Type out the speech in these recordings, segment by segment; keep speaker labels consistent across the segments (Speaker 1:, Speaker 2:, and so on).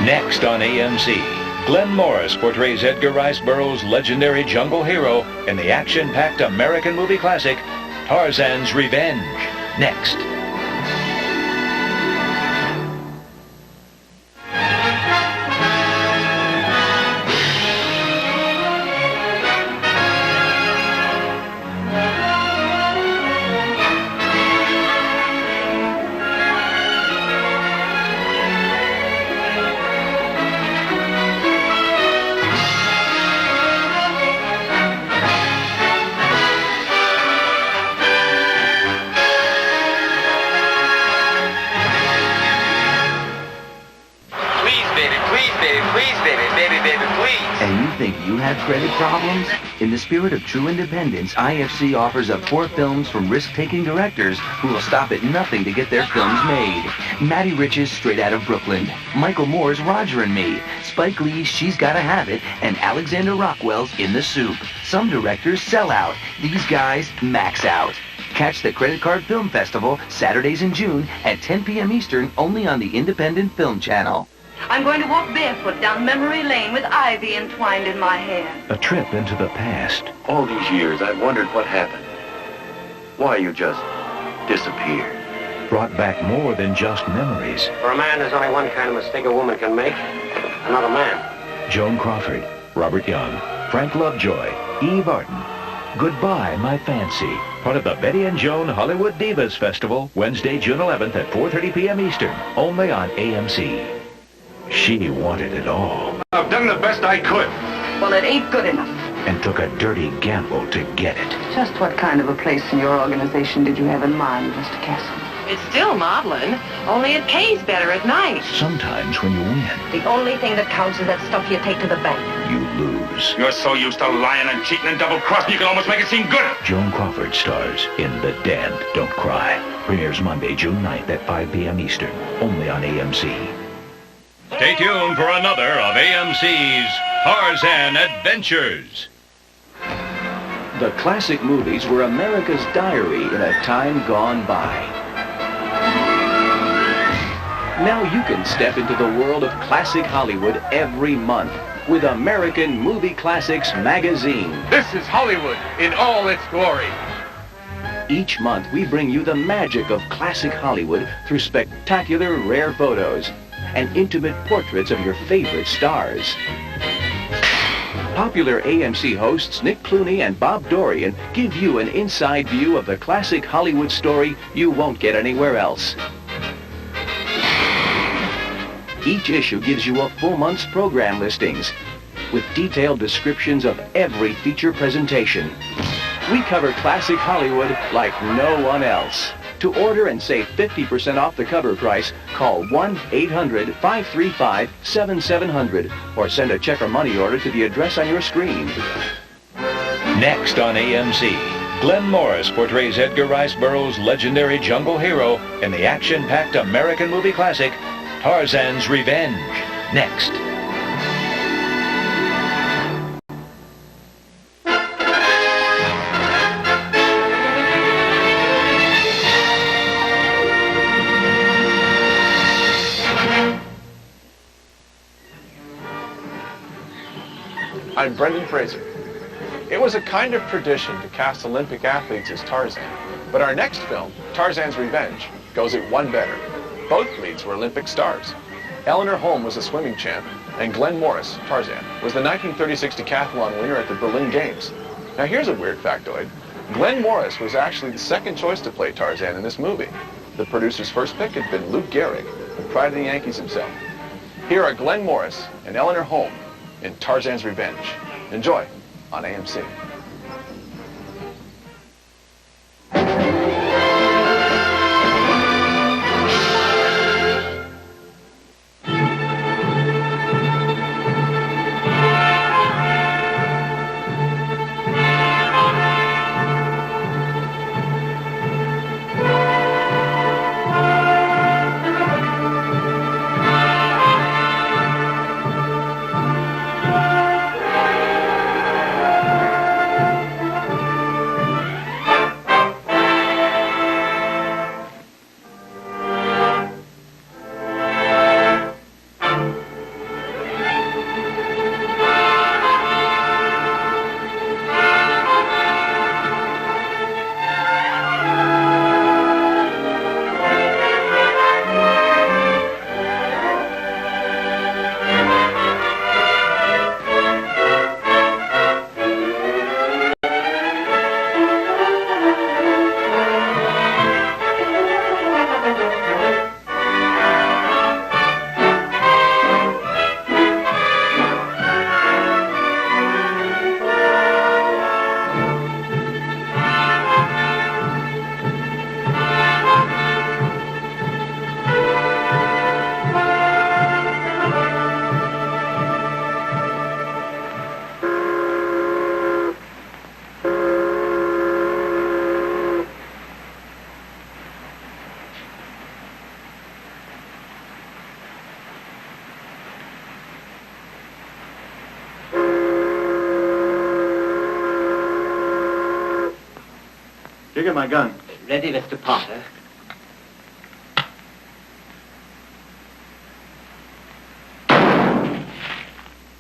Speaker 1: Next on AMC, Glenn Morris portrays Edgar Rice Burroughs' legendary jungle hero in the action-packed American movie classic, Tarzan's Revenge. Next.
Speaker 2: Credit problems? In the spirit of true independence, IFC offers up 4 films from risk-taking directors who will stop at nothing to get their films made. Matty Rich's Straight Outta Brooklyn, Michael Moore's Roger and Me, Spike Lee's She's Gotta Have It, and Alexander Rockwell's In the Soup. Some directors sell out. These guys max out. Catch the Credit Card Film Festival Saturdays in June at 10 p.m. Eastern only on the Independent Film Channel.
Speaker 3: I'm going to walk barefoot down memory lane with ivy entwined in my hair.
Speaker 1: A trip into the past.
Speaker 4: All these years, I've wondered what happened. Why you just disappeared.
Speaker 1: Brought back more than just memories.
Speaker 5: For a man, there's only one kind of mistake a woman can make. Another man.
Speaker 1: Joan Crawford, Robert Young, Frank Lovejoy, Eve Arden. Goodbye, My Fancy. Part of the Betty and Joan Hollywood Divas Festival, Wednesday, June 11th at 4:30 p.m. Eastern, only on AMC. She wanted it all.
Speaker 4: I've done the best I could.
Speaker 3: Well, it ain't good enough.
Speaker 1: And took a dirty gamble to get it.
Speaker 3: Just what kind of a place in your organization did you have in mind, Mr. Castle?
Speaker 6: It's still modeling, only it pays better at night.
Speaker 1: Sometimes when you win,
Speaker 3: The only thing that counts is that stuff you take to the bank.
Speaker 1: you lose.
Speaker 4: You're so used to lying and cheating and double-crossing, you can almost make it seem good.
Speaker 1: Joan Crawford stars in The Dead Don't Cry. Premieres Monday, June 9th at 5 p.m. Eastern, only on AMC. Stay tuned for another of AMC's Tarzan Adventures. The classic movies were America's diary in a time gone by. Now you can step into the world of classic Hollywood every month with American Movie Classics magazine.
Speaker 7: This is Hollywood in all its glory.
Speaker 1: Each month we bring you the magic of classic Hollywood through spectacular rare photos and intimate portraits of your favorite stars. Popular AMC hosts Nick Clooney and Bob Dorian give you an inside view of the classic Hollywood story you won't get anywhere else. Each issue gives you a full month's program listings with detailed descriptions of every feature presentation. We cover classic Hollywood like no one else. To order and save 50% off the cover price, call 1-800-535-7700 or send a check or money order to the address on your screen. Next on AMC, Glenn Morris portrays Edgar Rice Burroughs' legendary jungle hero in the action-packed American movie classic, Tarzan's Revenge. Next.
Speaker 7: I'm Brendan Fraser. It was a kind of tradition to cast Olympic athletes as Tarzan, but our next film, Tarzan's Revenge, goes it one better. Both leads were Olympic stars. Eleanor Holm was a swimming champ, and Glenn Morris, Tarzan, was the 1936 decathlon winner at the Berlin Games. Now here's a weird factoid. Glenn Morris was actually the second choice to play Tarzan in this movie. The producer's first pick had been Luke Gehrig, the pride of the Yankees himself. Here are Glenn Morris and Eleanor Holm in Tarzan's Revenge. Enjoy on AMC.
Speaker 8: Trigger my gun.
Speaker 9: Ready, Mr. Potter.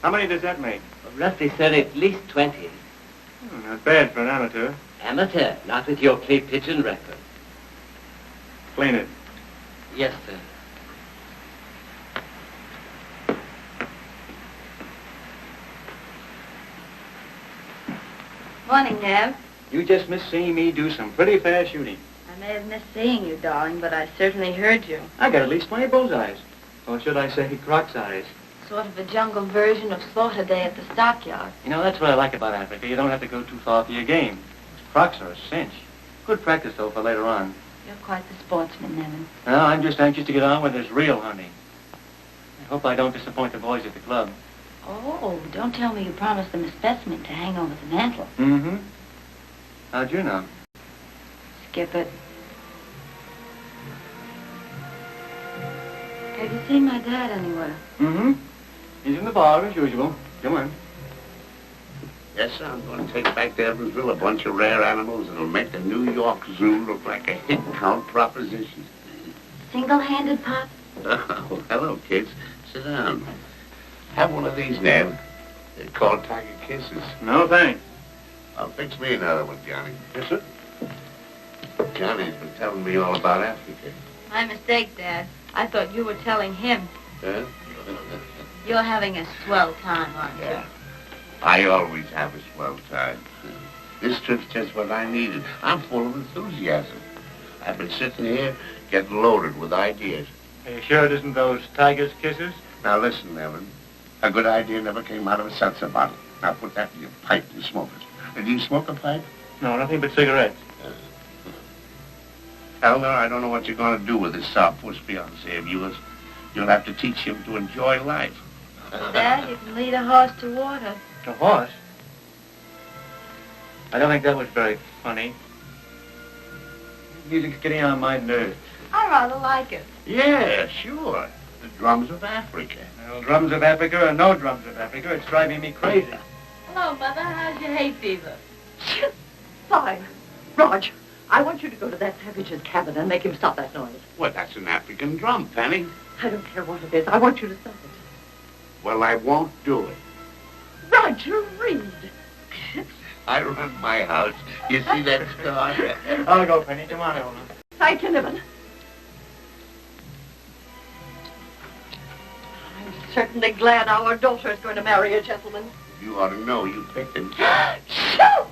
Speaker 8: How many does that make?
Speaker 9: Well, roughly, sir, at least 20.
Speaker 8: Not bad for an amateur.
Speaker 9: Amateur, not with your clay pigeon record.
Speaker 8: Clean it.
Speaker 9: Yes, sir.
Speaker 3: Morning, Nev.
Speaker 8: You just missed seeing me do some pretty fast shooting.
Speaker 3: I may have missed seeing you, darling, but I certainly heard you.
Speaker 8: I got at least 20 bullseyes. Or should I say croc's eyes?
Speaker 3: Sort of a jungle version of Slaughter Day at the stockyard.
Speaker 8: You know, that's what I like about Africa. You don't have to go too far for your game. Crocs are a cinch. Good practice, though, for later on.
Speaker 3: You're quite the sportsman, Nevin.
Speaker 8: No, I'm just anxious to get on with this real hunting. I hope I don't disappoint the boys at the club.
Speaker 3: Oh, don't tell me you promised them a specimen to hang over the mantel.
Speaker 8: Mm-hmm. How'd you know?
Speaker 3: Skip it. Have you seen my dad anywhere?
Speaker 8: Mm-hmm. He's in the bar as usual. Come on.
Speaker 10: Yes, sir. I'm going to take back to Evansville a bunch of rare animals that'll make the New York Zoo look like a hit count proposition.
Speaker 3: Single-handed, Pop?
Speaker 10: Oh, hello, kids. Sit down. Have one of these, Ned. They're called Tiger Kisses.
Speaker 8: No, thanks.
Speaker 10: Fix me another one, Johnny.
Speaker 8: Yes, sir.
Speaker 10: Johnny's been telling me all about Africa.
Speaker 3: My mistake, Dad. I thought you were telling him.
Speaker 10: Huh?
Speaker 3: You're having a swell time, aren't you?
Speaker 10: Yeah. I always have a swell time. This trip's just what I needed. I'm full of enthusiasm. I've been sitting here getting loaded with ideas.
Speaker 8: Are you sure it isn't those Tiger's Kisses?
Speaker 10: Now listen, Nevin. A good idea never came out of a seltzer bottle. Now put that in your pipe and smoke it. Do you smoke a pipe?
Speaker 8: No, nothing but cigarettes.
Speaker 10: Eleanor, I don't know what you're going to do with this softpuss fiancé of yours. You'll have to teach him to enjoy life.
Speaker 3: Dad, you can lead a horse to water.
Speaker 8: A horse? I don't think that was very funny. Music's getting on my nerves.
Speaker 3: I rather like it.
Speaker 10: Yeah, sure. The drums of Africa.
Speaker 8: Well, drums of Africa or no drums of Africa, it's driving me crazy.
Speaker 6: Hello, Mother. How's your hay fever?
Speaker 11: Fine. Raj, I want you to go to that savage's cabin and make him stop that noise.
Speaker 10: Well, that's an African drum, Penny.
Speaker 11: I don't care what it is. I want you to stop it.
Speaker 10: Well, I won't do it.
Speaker 11: Roger Reed.
Speaker 10: I run my house. You see that star?
Speaker 8: I'll go, Penny. Come on, Eleanor.
Speaker 11: Thank you, Nevin. I'm certainly glad our daughter is going to marry a gentleman.
Speaker 10: You ought to know you picked him.
Speaker 11: Shoot!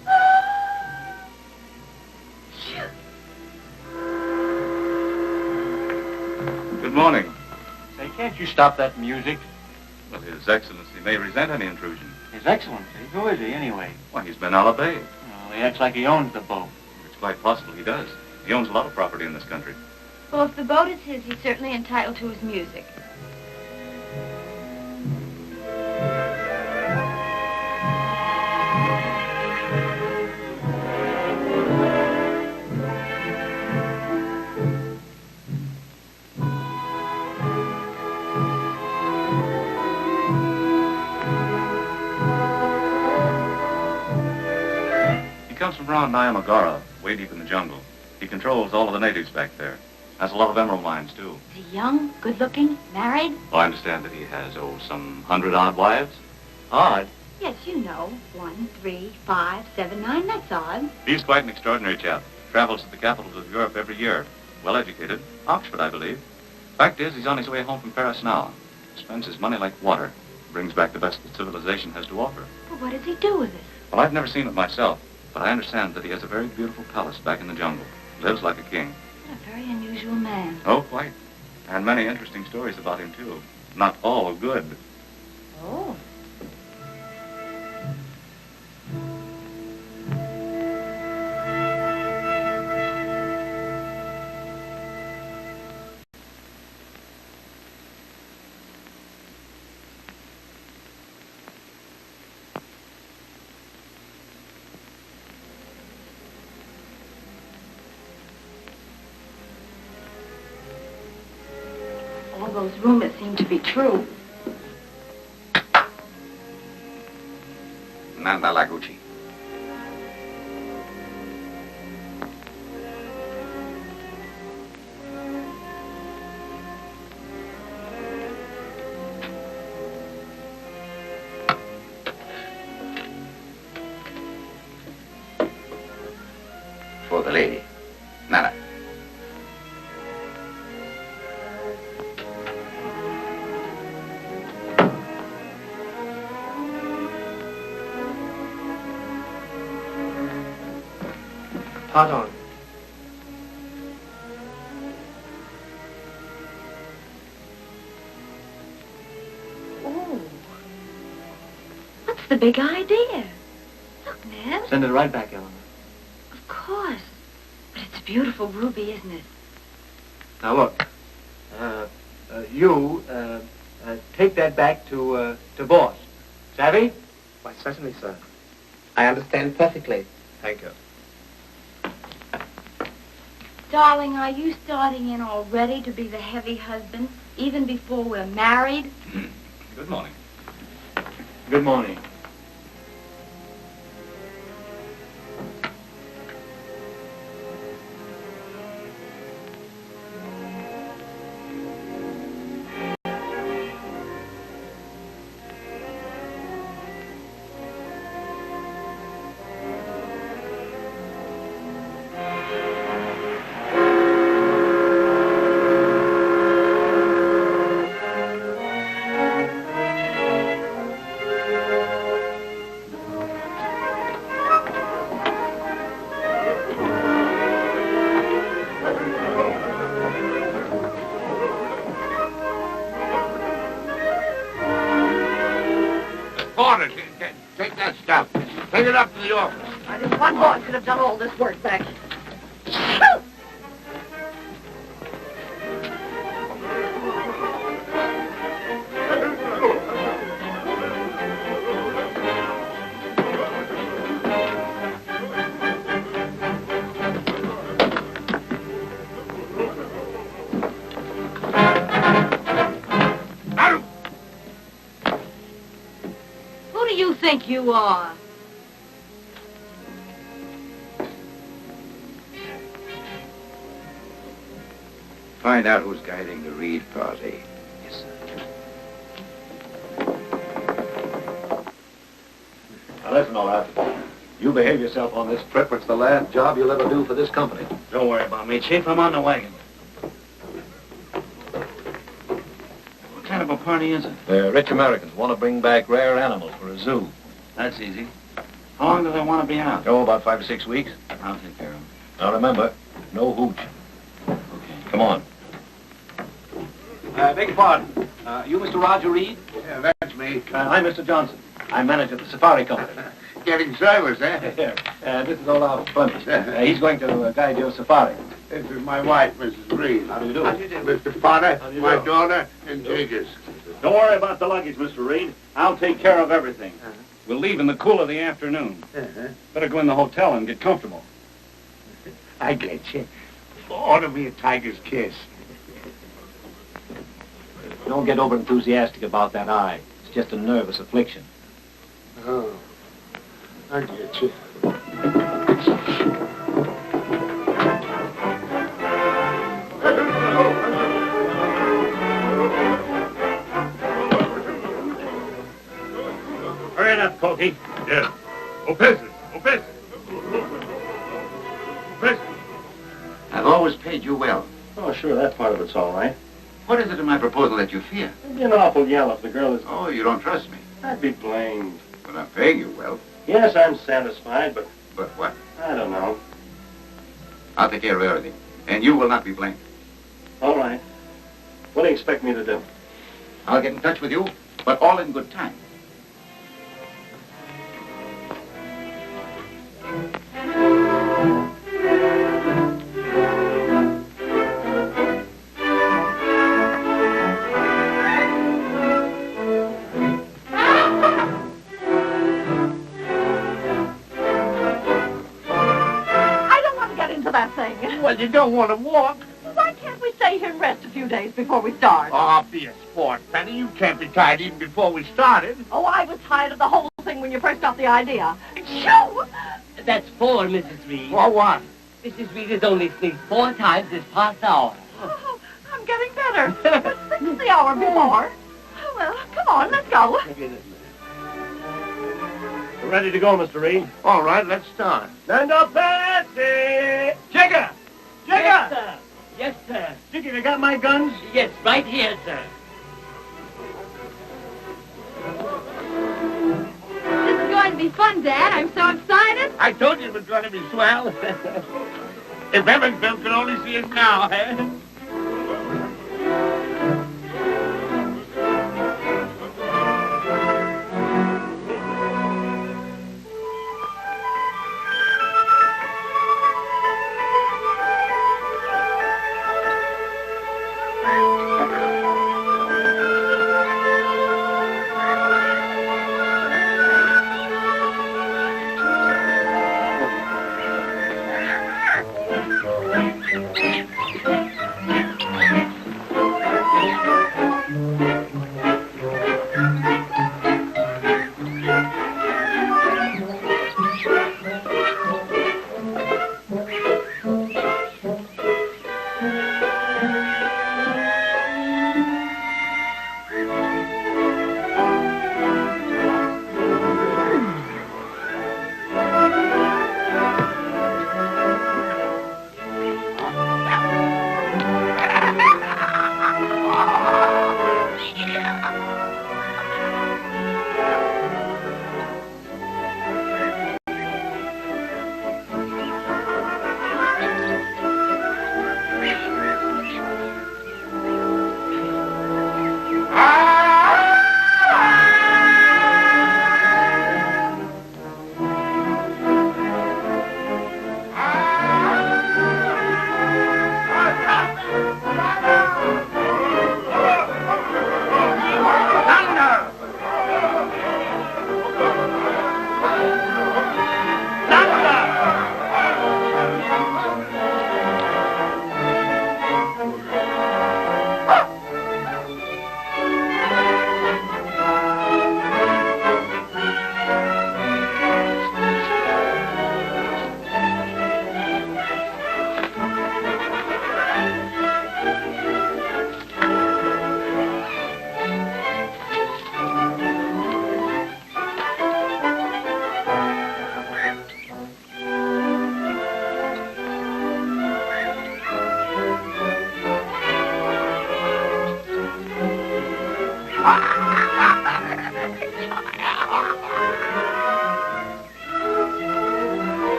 Speaker 12: Good morning.
Speaker 8: Say, can't you stop that music?
Speaker 12: Well, His Excellency may resent any intrusion.
Speaker 8: His Excellency? Who is he, anyway?
Speaker 12: Why, he's Ben Alleu Bey.
Speaker 8: Well, he acts like he owns the boat.
Speaker 12: It's quite possible he does. He owns a lot of property in this country.
Speaker 3: Well, if the boat is his, he's certainly entitled to his music.
Speaker 12: He comes from around Nyamagara, way deep in the jungle. He controls all of the natives back there. Has a lot of emerald mines, too.
Speaker 3: Is he young, good-looking, married?
Speaker 12: Well, I understand that he has, some 100-odd wives.
Speaker 8: Odd?
Speaker 3: Yes, you know. 1, 3, 5, 7, 9, that's odd.
Speaker 12: He's quite an extraordinary chap. Travels to the capitals of Europe every year. Well-educated. Oxford, I believe. Fact is, he's on his way home from Paris now. Spends his money like water. Brings back the best that civilization has to offer.
Speaker 3: But what does he do with it?
Speaker 12: Well, I've never seen it myself, but I understand that he has a very beautiful palace back in the jungle. Lives like a king.
Speaker 3: What a very unusual man.
Speaker 12: Oh, quite. And many interesting stories about him, too. Not all good.
Speaker 3: Oh. All those rumors seem to be true.
Speaker 10: Nanda Laguchi. the lady. Nada.
Speaker 5: Pardon.
Speaker 11: Oh. What's the big idea? Look, Nev.
Speaker 8: Send it right back, Eleanor.
Speaker 11: Of course. But it's a beautiful ruby, isn't it?
Speaker 8: Now, look. You take that back to boss. Savvy?
Speaker 5: Why, certainly, sir. I understand perfectly.
Speaker 8: Thank you.
Speaker 11: Darling, are you starting in already to be the heavy husband, even before we're married?
Speaker 12: Good morning.
Speaker 8: Good morning.
Speaker 10: Porter, take that stuff. Take it up to the office.
Speaker 11: I think one boy could have done all this work back. Who do you think you are?
Speaker 10: Find out who's guiding the Reed party.
Speaker 8: Yes, sir.
Speaker 13: Now listen, Olaf. You behave yourself on this trip, it's the last job you'll ever do for this company.
Speaker 8: Don't worry about me, Chief. I'm on the wagon. What kind of a party is it?
Speaker 13: They're rich Americans want to bring back rare animals for a zoo.
Speaker 8: That's easy. How long do they want to be out?
Speaker 13: Oh, about 5 or 6 weeks.
Speaker 8: I'll take care of them.
Speaker 13: Now remember, no hooch.
Speaker 8: Okay.
Speaker 13: Come on.
Speaker 8: Beg your pardon. You Mr. Roger Reed?
Speaker 10: Yeah, that's me.
Speaker 8: I'm Mr. Johnson. I manage at the safari company.
Speaker 10: Getting service, eh?
Speaker 8: This is Olaf Punch. He's going to guide your safari.
Speaker 10: This is my wife, Mrs. Reed.
Speaker 8: How do you do?
Speaker 10: Mr. Potter, my daughter, and Gigas.
Speaker 14: Don't worry about the luggage, Mr. Reed. I'll take care of everything. We'll leave in the cool of the afternoon. Better go in the hotel and get comfortable.
Speaker 10: I get you. Order me a tiger's kiss.
Speaker 8: Don't get over-enthusiastic about that eye. It's just a nervous affliction.
Speaker 10: Oh, I get you.
Speaker 14: Hurry it up, Corky.
Speaker 12: Yes. Opesis.
Speaker 10: I've always paid you well.
Speaker 8: Oh, sure, that part of it's all right.
Speaker 10: What is it in my proposal that you fear?
Speaker 8: It'd be an awful yell if the girl is...
Speaker 10: Oh, you don't trust me.
Speaker 8: I'd be blamed.
Speaker 10: But I'm paying you well.
Speaker 8: Yes, I'm satisfied, but...
Speaker 10: But what?
Speaker 8: I don't know.
Speaker 10: I'll take care of everything. And you will not be blamed.
Speaker 8: All right. What do you expect me to do?
Speaker 10: I'll get in touch with you, but all in good time.
Speaker 11: Well,
Speaker 10: you don't want to walk.
Speaker 11: Why can't we stay here and rest a few days before we start?
Speaker 10: Oh, be a sport, Penny. You can't be tired even before we started.
Speaker 11: Oh, I was tired of the whole thing when you first got the idea. Shoo!
Speaker 9: That's 4, Mrs. Reed.
Speaker 10: For what?
Speaker 9: Mrs. Reed has only sneezed 4 times this past hour.
Speaker 11: Oh, I'm getting better. But this is the hour before. Oh, well, come on, let's go.
Speaker 14: We're ready to go, Mr. Reed.
Speaker 10: All right, let's start.
Speaker 14: Stand up, Patsy! Jigger! Jigger!
Speaker 9: Yes, sir. Yes, sir.
Speaker 14: Jigger, you got my guns?
Speaker 9: Yes, right here, sir.
Speaker 11: This is going to be fun, Dad. I'm so excited.
Speaker 10: I told you it was going to be swell. If Evansville could only see us now, eh?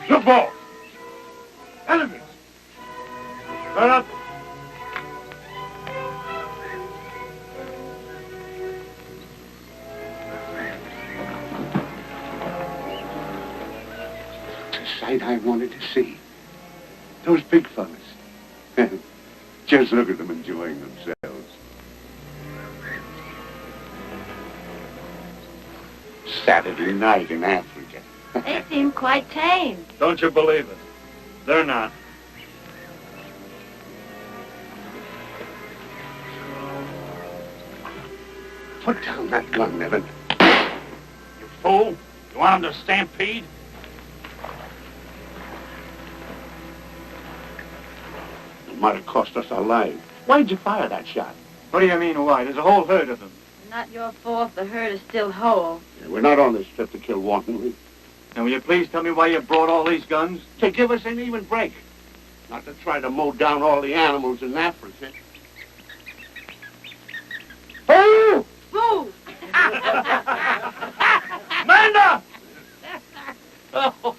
Speaker 14: Football! Elephants! Turn up!
Speaker 10: The sight I wanted to see. Those big fellas. Just look at them enjoying themselves. Saturday night in Africa.
Speaker 11: They seem quite tame.
Speaker 14: Don't you believe it? They're not.
Speaker 10: Put down that gun, Nevin.
Speaker 14: You fool! You want them to stampede?
Speaker 10: It might have cost us our lives. Why'd you fire that shot?
Speaker 8: What do you mean, why? There's a whole herd of them.
Speaker 11: Not your fault the herd is still whole.
Speaker 10: Yeah, we're not on this trip to kill wantonly.
Speaker 8: And will you please tell me why you brought all these guns?
Speaker 10: To give us an even break. Not to try to mow down all the animals in Africa.
Speaker 11: Boo! Boo!
Speaker 14: Amanda!
Speaker 11: Oh.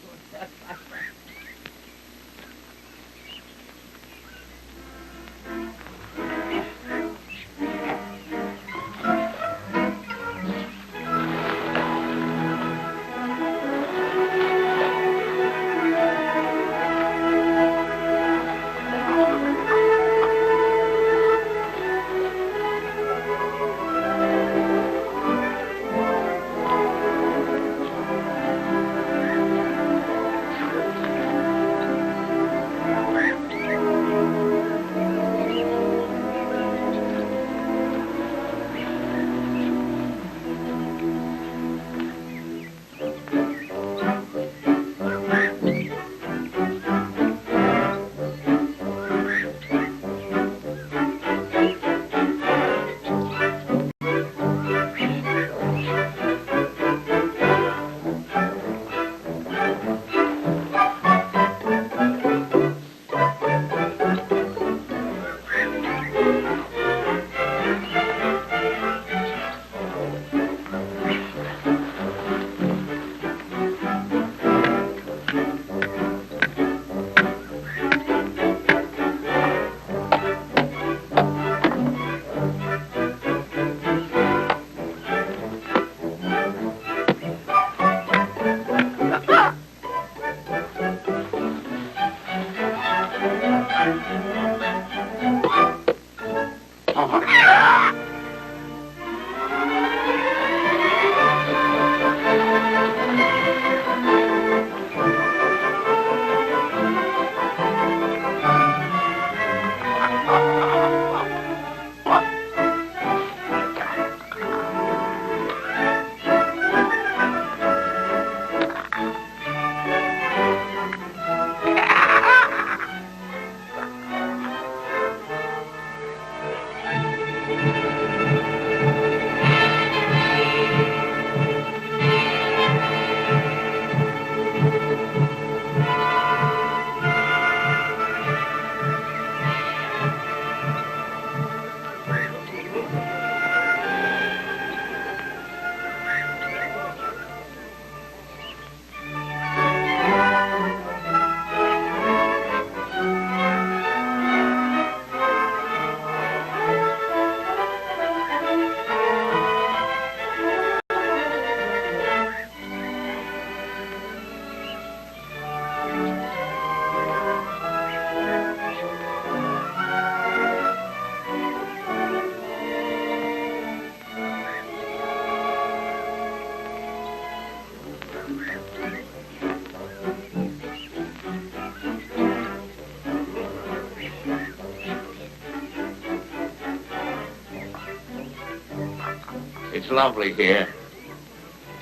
Speaker 10: It's lovely here.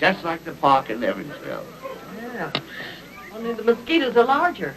Speaker 10: Just like the park in Evansville.
Speaker 6: Yeah. Only the mosquitoes are larger.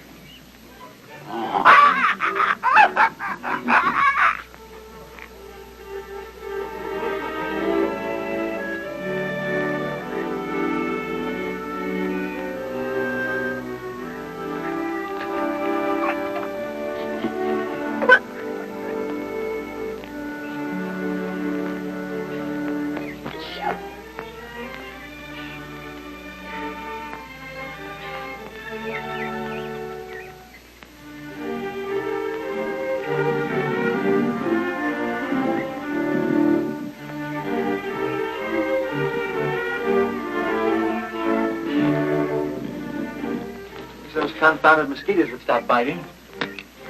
Speaker 8: Those confounded mosquitoes would stop biting.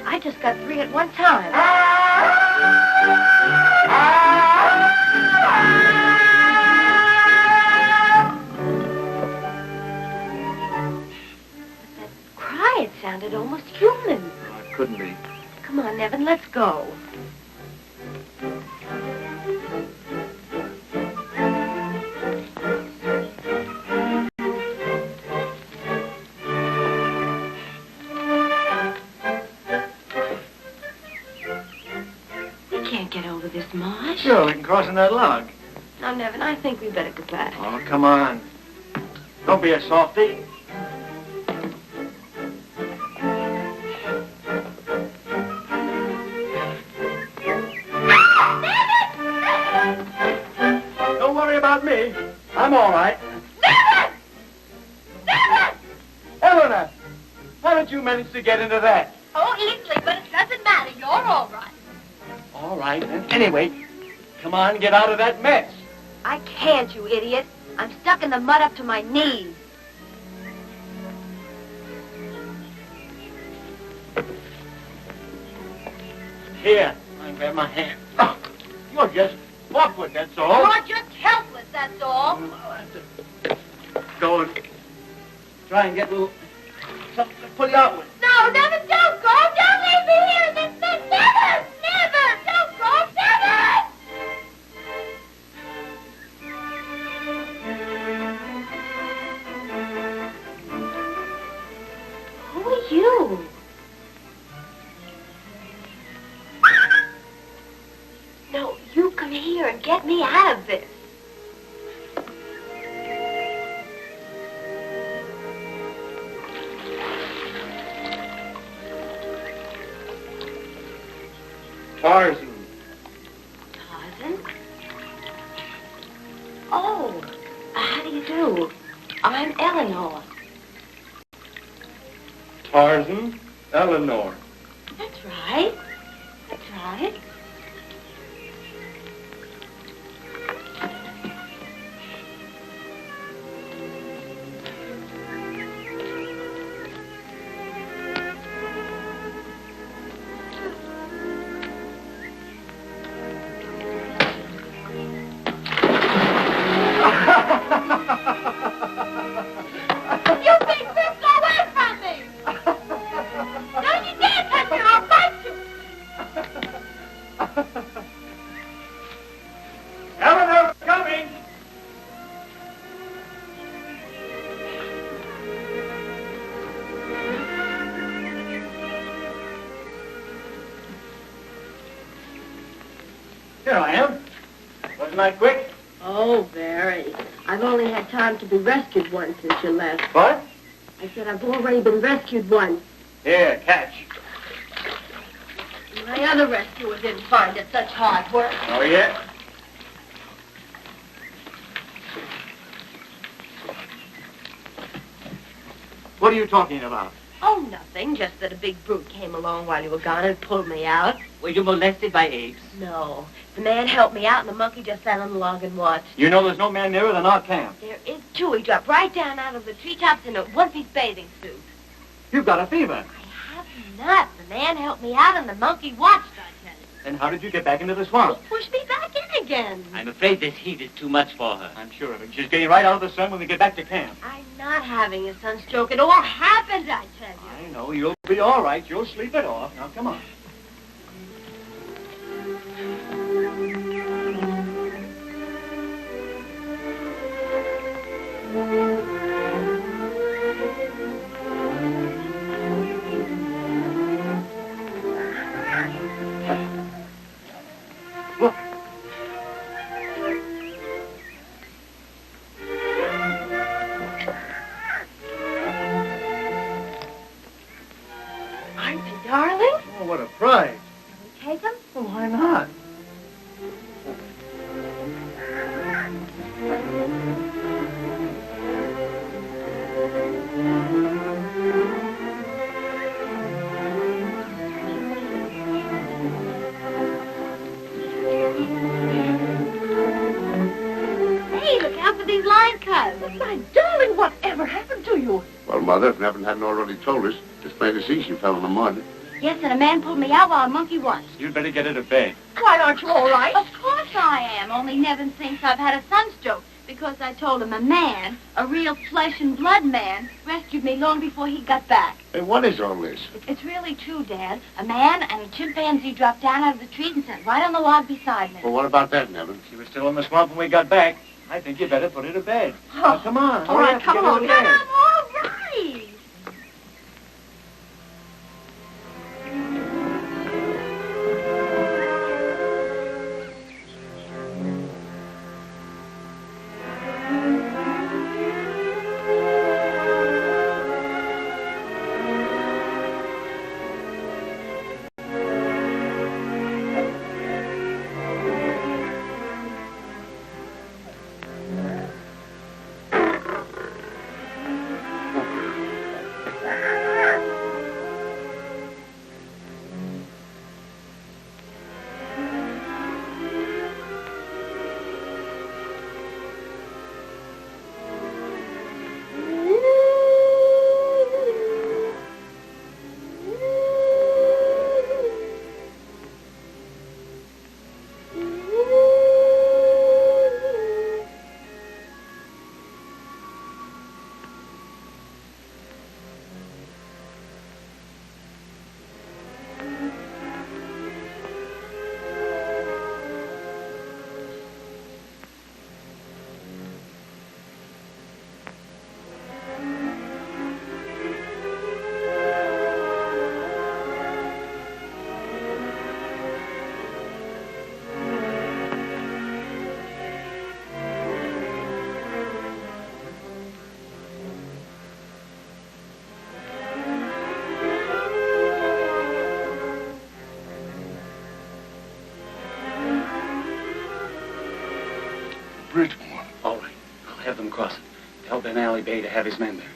Speaker 11: I just got 3 at one time. That cry, it sounded almost human.
Speaker 8: Oh, it couldn't be.
Speaker 11: Come on, Nevin, let's go.
Speaker 8: Sure, we can cross on that log.
Speaker 11: Now, Nevin, I think we better go back.
Speaker 8: Oh, come on. Don't be a softy. Don't worry about me. I'm all right.
Speaker 11: Nevin! Nevin!
Speaker 8: Eleanor, how did you manage to get into that?
Speaker 11: Oh, easily, but it doesn't matter. You're all right.
Speaker 8: All right, then. Anyway, come on, get out of that mess.
Speaker 11: I can't, you idiot. I'm stuck in the mud up to my knees.
Speaker 8: Here, I grab my hand. Oh, you're just awkward, that's all.
Speaker 11: You're just helpless, that's all.
Speaker 8: I'll have to go and try and get a little something to pull you out with.
Speaker 11: No, Nevin, don't go. Don't leave me here in this mess. Never! Never! Don't go, Nevin! Who are you? No, you come here and get me out of this.
Speaker 8: Tarzan.
Speaker 11: Tarzan? Oh, how do you do? I'm Eleanor.
Speaker 8: Tarzan, Eleanor.
Speaker 11: That's right. That's right.
Speaker 8: Here I am. Wasn't I quick?
Speaker 11: Oh, very. I've only had time to be rescued once since you left.
Speaker 8: What?
Speaker 11: I said I've already been rescued once.
Speaker 8: Here, catch.
Speaker 11: My other rescuer didn't find it such hard work.
Speaker 8: Oh, yeah? What are you talking about?
Speaker 11: Oh, nothing. Just that a big brute came along while you were gone and pulled me out.
Speaker 9: Were you molested by apes?
Speaker 11: No. The man helped me out, and the monkey just sat on the log and watched.
Speaker 8: You know there's no man nearer than our camp.
Speaker 11: There is, too. He dropped right down out of the treetops in a one-piece bathing suit.
Speaker 8: You've got a fever.
Speaker 11: I have not. The man helped me out, and the monkey watched, I tell you.
Speaker 8: Then how did you get back into the swamp?
Speaker 11: He pushed me back in again.
Speaker 9: I'm afraid this heat is too much for her.
Speaker 8: I'm sure of it. She's getting right out of the sun when we get back to camp.
Speaker 11: I'm not having a sunstroke. It all happened, I tell you.
Speaker 8: I know. You'll be all right. You'll sleep it off. Now, come on.
Speaker 6: darling.
Speaker 8: Oh, what a prize.
Speaker 11: Take them?
Speaker 8: Well, why not?
Speaker 11: Hey, look out for these line cuts.
Speaker 6: My darling, whatever happened to you?
Speaker 10: Well, Mother, if Nevin hadn't already told us, it's plain to see she fell in the mud.
Speaker 11: Yes, and a man pulled me out while a monkey was.
Speaker 12: You'd better get her to bed.
Speaker 6: Why, aren't you all right?
Speaker 11: Of course I am, only Nevin thinks I've had a sunstroke because I told him a man, a real flesh and blood man, rescued me long before he got back.
Speaker 10: Hey, what is all this?
Speaker 11: It's really true, Dad. A man and a chimpanzee dropped down out of the trees and sat right on the log beside me.
Speaker 10: Well, what about that, Nevin?
Speaker 12: She was still in the swamp when we got back. I think you better put her to bed. Now, come on.
Speaker 6: All right, come on.
Speaker 11: But I'm all right.
Speaker 10: Bridge, one.
Speaker 8: All right. I'll have them cross it. Tell Ben Alleu Bey to have his men there.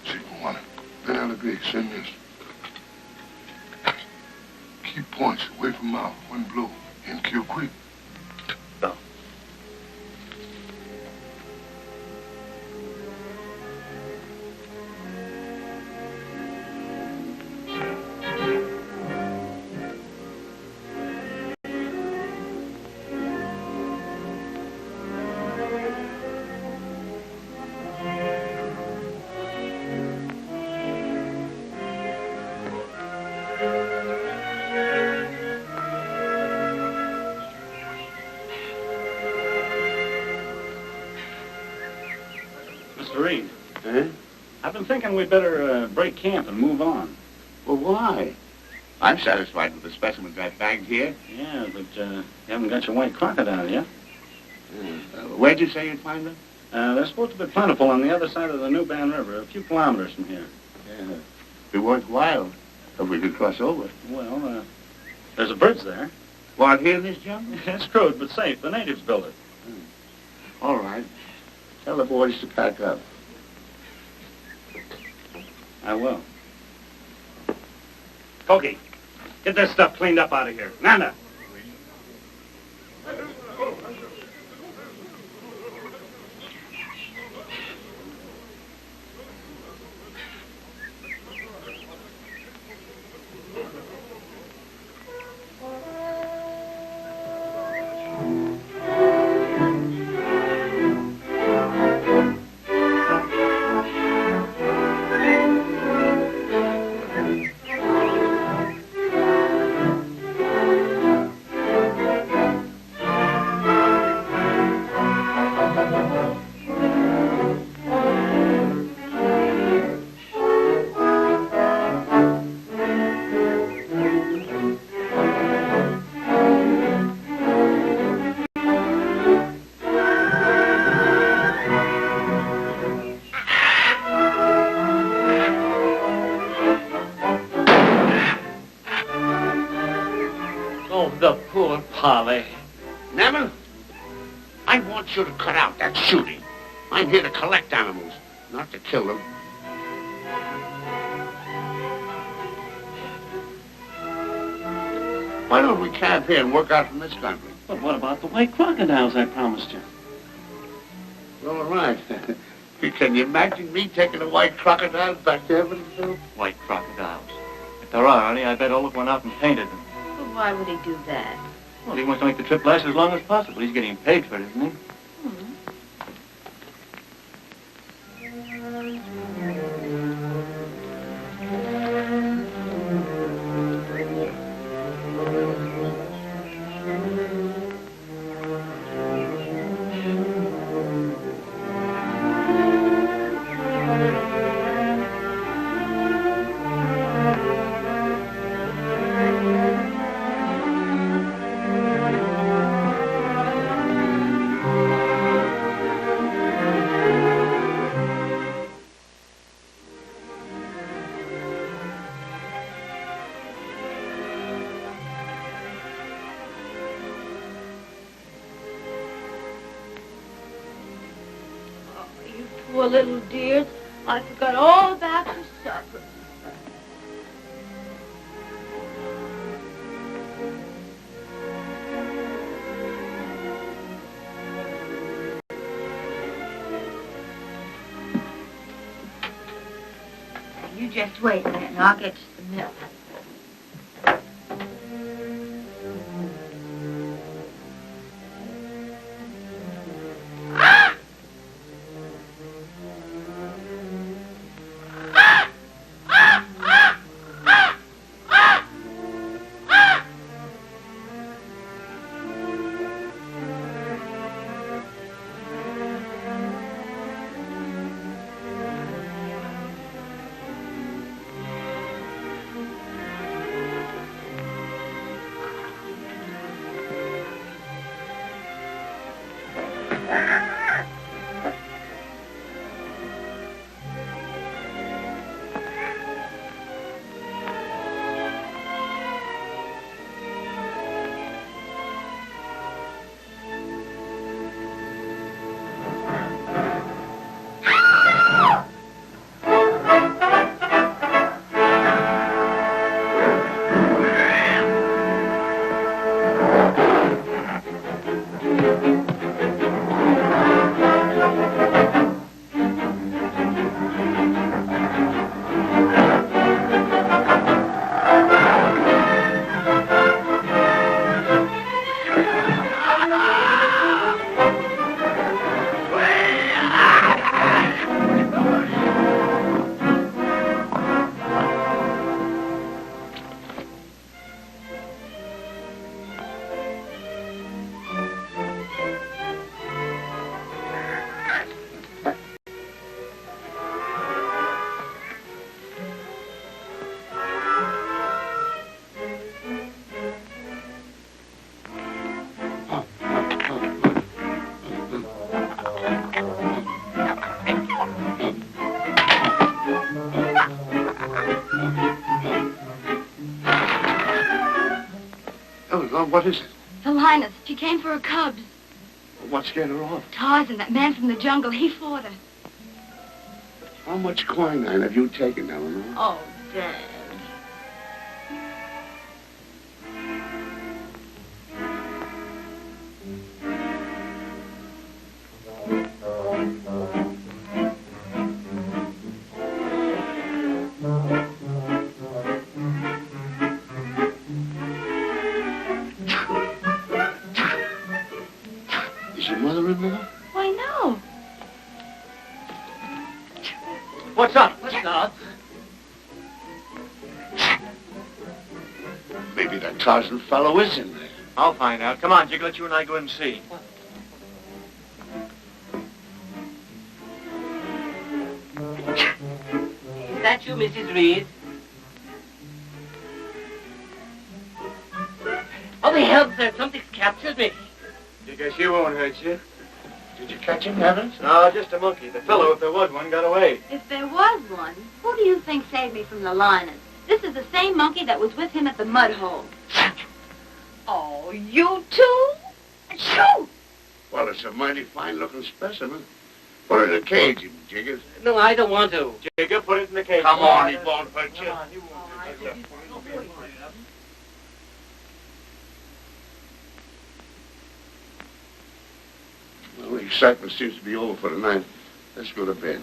Speaker 10: Chief one. Ben Alleu Bey, send this. Keep points away from mouth when blow and kill quick.
Speaker 8: Go.
Speaker 14: Mr. Reed. Huh? I've been thinking we'd better break camp and move on.
Speaker 10: Well, why? I'm satisfied with the specimens I've bagged here.
Speaker 14: Yeah, but you haven't got your white crocodile yet.
Speaker 10: Where'd you say you'd find them?
Speaker 14: They're supposed to be plentiful on the other side of the New Band River, a few kilometers from here.
Speaker 10: Yeah. It'd be worthwhile if we could cross over.
Speaker 14: Well, there's a bridge there.
Speaker 10: What, here in this jungle?
Speaker 14: It's crude, but safe. The natives built it.
Speaker 10: All right. Tell the boys to pack up.
Speaker 14: I will. Koki, get this stuff cleaned up out of here. Nanda.
Speaker 9: the poor Polly.
Speaker 10: Nevin, I want you to cut out that shooting. I'm here to collect animals, not to kill them. Why don't we camp here and work out from this country?
Speaker 14: But what about the white crocodiles I promised you?
Speaker 10: Well, all right. Can you imagine me taking the white crocodiles back to Evansville?
Speaker 8: White crocodiles. If there are any, I bet Olaf went out and painted them.
Speaker 11: But why would he do that?
Speaker 8: Well, he wants to make the trip last as long as possible. He's getting paid for it, isn't he?
Speaker 11: Poor little dears. I forgot all about the supper. You just wait a minute and I'll get you some milk.
Speaker 10: Eleanor, what is it?
Speaker 11: The lioness. She came for her cubs.
Speaker 10: What scared her off?
Speaker 11: Tarzan, that man from the jungle, he fought her.
Speaker 10: How much quinine have you taken, Eleanor?
Speaker 11: Oh, Dad.
Speaker 10: Is your mother-in-law?
Speaker 11: Why, no.
Speaker 8: What's up? What's up?
Speaker 10: Maybe that Tarzan fellow is in there.
Speaker 8: I'll find out. Come on, Jiglet, you and I go and see.
Speaker 9: Is that you, Mrs. Reed? Oh, the hell, sir. Something's captured me.
Speaker 8: You guess you won't hurt you.
Speaker 10: Did you catch him, Nevin?
Speaker 8: No, just a monkey. The fellow, if there was one, got away.
Speaker 11: If there was one, who do you think saved me from the lioness? This is the same monkey that was with him at the mud hole.
Speaker 3: Oh, you too? Shoo!
Speaker 10: Well, it's a mighty fine-looking specimen. Put it in a cage, you jiggers.
Speaker 9: No, I don't want to.
Speaker 14: Jigger, put it in the cage.
Speaker 10: Come on, he won't hurt you.
Speaker 14: Come on, he won't hurt you.
Speaker 10: Well, the excitement seems to be over for tonight. Let's go to bed.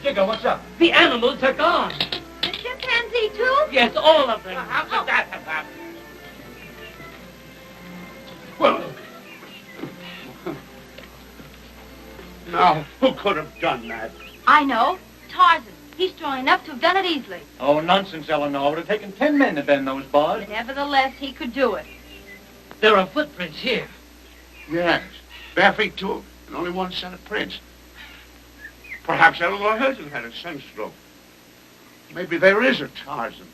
Speaker 9: Jigger, what's up? The animals are gone.
Speaker 11: The chimpanzee, too?
Speaker 9: Yes, all of them.
Speaker 10: How could that have happened? Well, now, who could have done that?
Speaker 11: I know. Tarzan. He's strong enough to have done it easily.
Speaker 8: Oh, nonsense, Eleanor. It would have taken 10 men to bend those bars.
Speaker 11: But nevertheless, he could do it.
Speaker 9: There are footprints here.
Speaker 10: Yes, bare feet too, and only one set of prints. Perhaps Eleanor hasn't had a sunstroke. Maybe there is a Tarzan.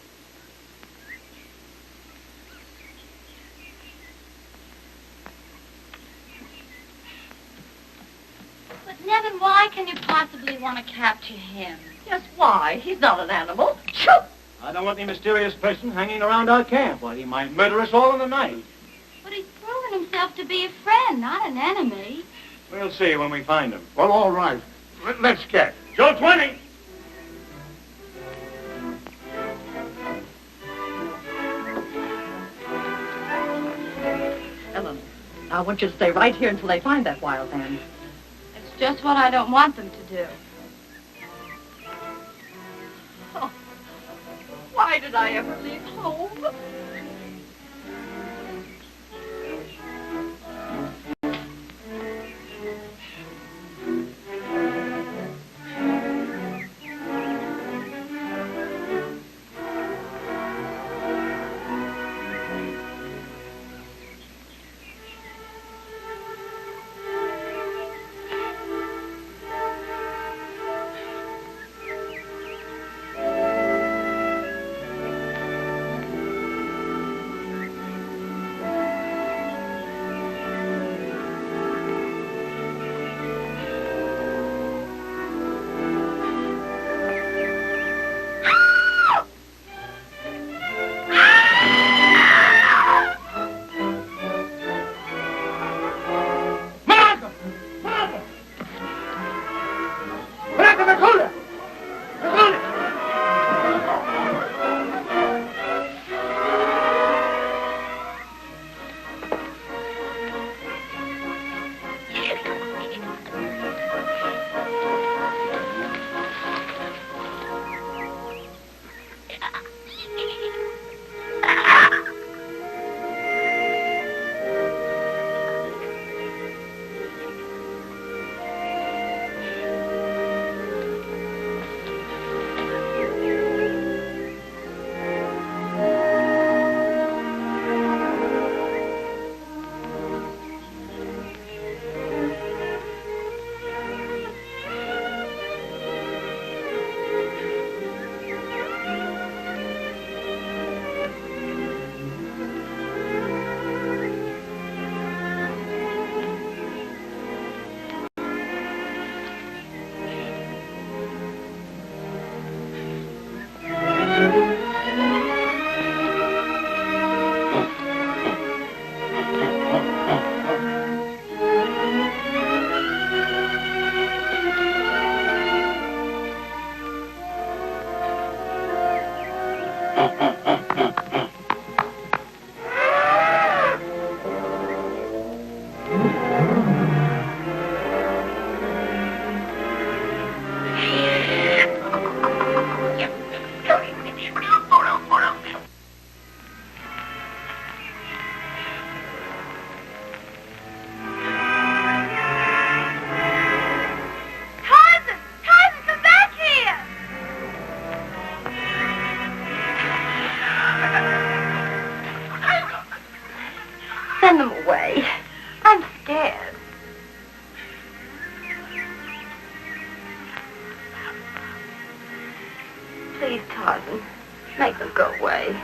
Speaker 11: But, Nevin, why can you possibly want to capture him?
Speaker 3: Just why? He's not an animal. Shoo!
Speaker 8: I don't want any mysterious person hanging around our camp. Well, he might murder us all in the night.
Speaker 11: But he's proven himself to be a friend, not an enemy.
Speaker 8: We'll see when we find him.
Speaker 10: Well, all right. Let's get.
Speaker 8: Joe 20!
Speaker 3: Eleanor, I want you to stay right here until they find that wild man.
Speaker 11: It's just what I don't want them to do.
Speaker 3: Oh, why did I ever leave home?
Speaker 11: Send them away. I'm scared. Please, Tarzan, make them go away.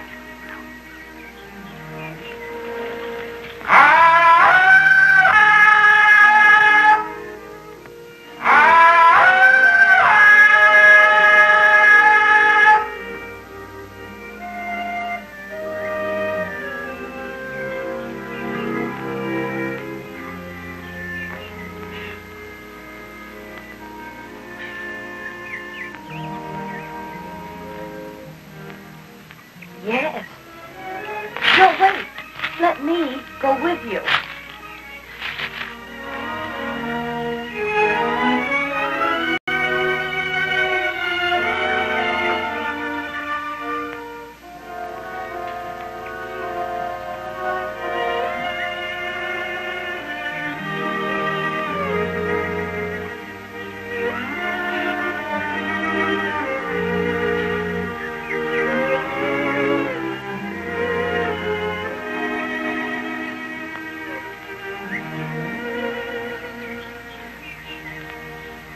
Speaker 11: Yes. No, wait. Let me go with you.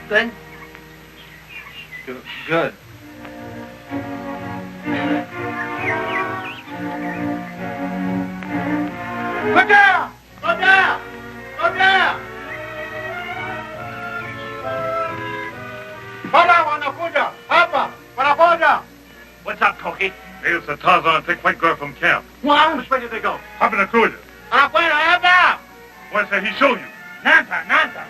Speaker 9: Good?
Speaker 15: Good.
Speaker 10: Go down! Go down! Go down!
Speaker 14: What's up, Cokie? It's the Tarzan, a thick white girl from camp.
Speaker 9: Wow.
Speaker 14: Which way did they go? Hop in the cruiser.
Speaker 10: What's
Speaker 14: that he show you?
Speaker 10: Nanta, Nanta.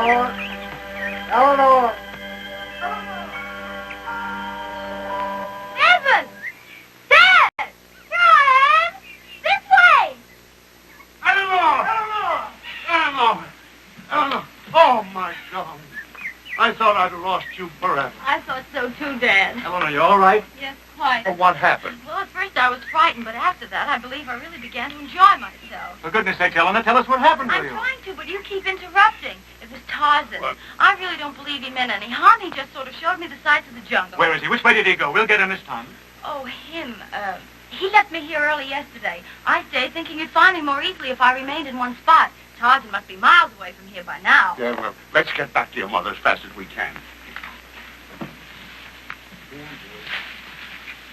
Speaker 10: Eleanor. Eleanor.
Speaker 11: Nevin! Dad! Here I am! This way!
Speaker 10: Eleanor! Eleanor! Eleanor! Oh, my God. I thought I'd lost you forever.
Speaker 11: I thought so too, Dad.
Speaker 10: Eleanor, you all right?
Speaker 11: Yes, quite.
Speaker 10: Well, what happened?
Speaker 11: Well, at first I was frightened, but after that I believe I really began to enjoy myself.
Speaker 14: For goodness sake, Eleanor, tell us what happened to
Speaker 11: I'm
Speaker 14: you.
Speaker 11: trying to, but you keep interrupting. It was Tarzan.
Speaker 14: What?
Speaker 11: I really don't believe he meant any harm. He just sort of showed me the sights of the jungle.
Speaker 14: Where is he? Which way did he go? We'll get him this time.
Speaker 11: Oh, him. He left me here early yesterday. I stayed thinking you'd find me more easily if I remained in one spot. Tarzan must be miles away from here by now.
Speaker 10: Yeah, well, let's get back to your mother as fast as we can.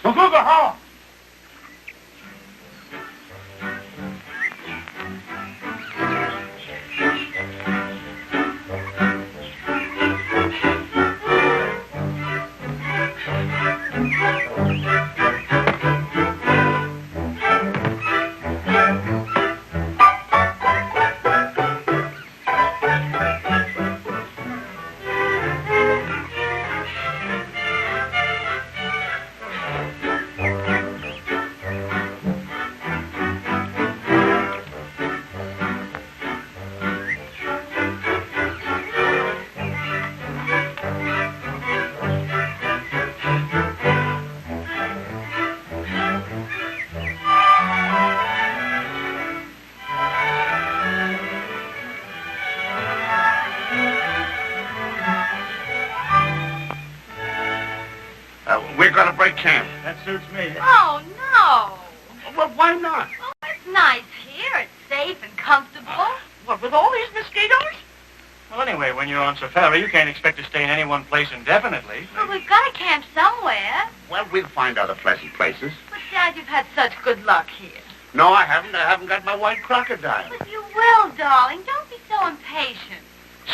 Speaker 10: Go home! We're going to break camp.
Speaker 14: That suits me.
Speaker 11: Oh, no.
Speaker 10: Well, why not?
Speaker 11: Oh, it's nice here. It's safe and comfortable.
Speaker 14: What, with all these mosquitoes? Well, anyway, when you're on safari, you can't expect to stay in any one place indefinitely.
Speaker 11: Well, we've got to camp somewhere.
Speaker 10: Well, we'll find other pleasant places.
Speaker 11: But, Dad, you've had such good luck here.
Speaker 10: No, I haven't. I haven't got my white crocodile.
Speaker 11: But you will, darling. Don't be so impatient.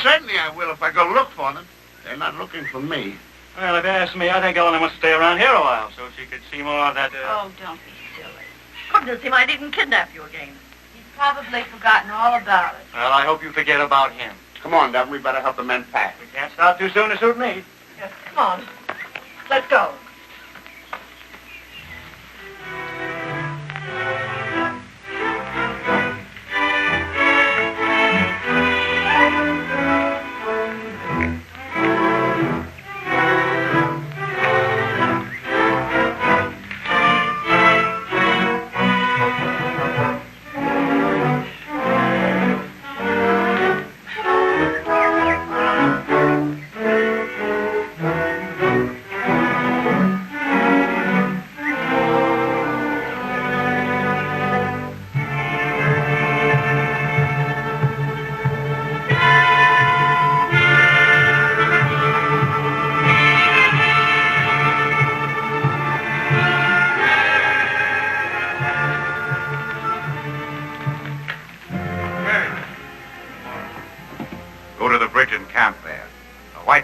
Speaker 10: Certainly I will if I go look for them. They're not looking for me.
Speaker 14: Well, if you ask me, I think Eleanor must stay around here a while so she could see more of that,
Speaker 11: Oh, don't be silly.
Speaker 6: Goodness, he might even kidnap you again.
Speaker 11: He's probably forgotten all about it.
Speaker 14: Well, I hope you forget about him.
Speaker 10: Come on, Devin. We better help the men pack.
Speaker 14: We can't start too soon to suit me.
Speaker 6: Yes, come on. Let's go.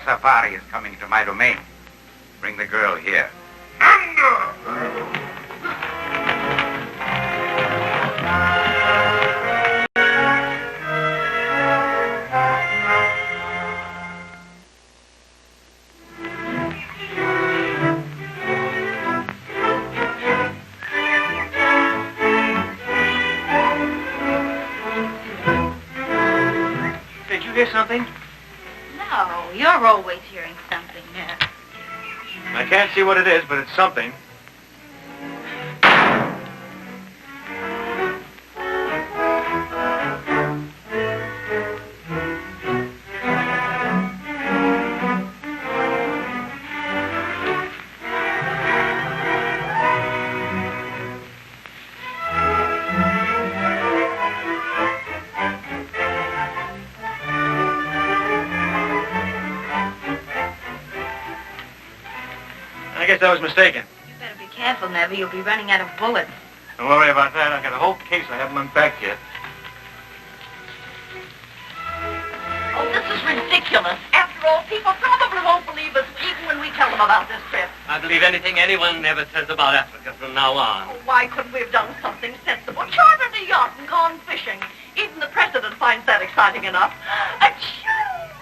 Speaker 15: Safari is coming to my domain. Bring the girl here.
Speaker 14: Did you hear something?
Speaker 11: No, you're always hearing something there.
Speaker 14: I can't see what it is, but it's something. I guess I was mistaken.
Speaker 11: You better be careful, Nevin. You'll be running out of bullets.
Speaker 14: Don't worry about that. I've got a whole case I haven't unpacked yet.
Speaker 6: Oh, this is ridiculous. After all, people probably won't believe us even when we tell them about this trip.
Speaker 9: I believe anything anyone ever says about Africa from now on.
Speaker 6: Oh, why couldn't we have done something sensible? Chartered a yacht and gone fishing. Even the president finds that exciting enough. Achoo!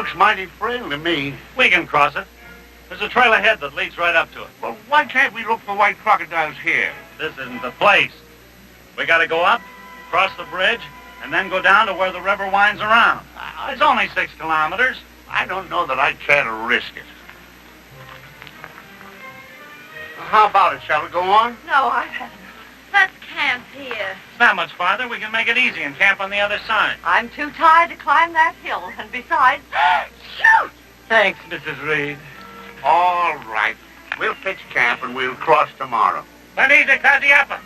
Speaker 10: looks mighty frail to me.
Speaker 14: We can cross it. There's a trail ahead that leads right up to it.
Speaker 10: Well, why can't we look for white crocodiles here?
Speaker 14: This isn't the place. We gotta go up, cross the bridge, and then go down to where the river winds around. It's only 6 kilometers.
Speaker 10: I don't know that I care to risk it. How about it? Shall we go on?
Speaker 6: No, I've had enough.
Speaker 11: Let's camp here.
Speaker 14: It's not much farther. We can make it easy and camp on the other side.
Speaker 6: I'm too tired to climb that hill, and besides... Shoot!
Speaker 14: Thanks, Mrs. Reed.
Speaker 10: All right. We'll pitch camp and we'll cross tomorrow.
Speaker 14: Benita Kaziapa.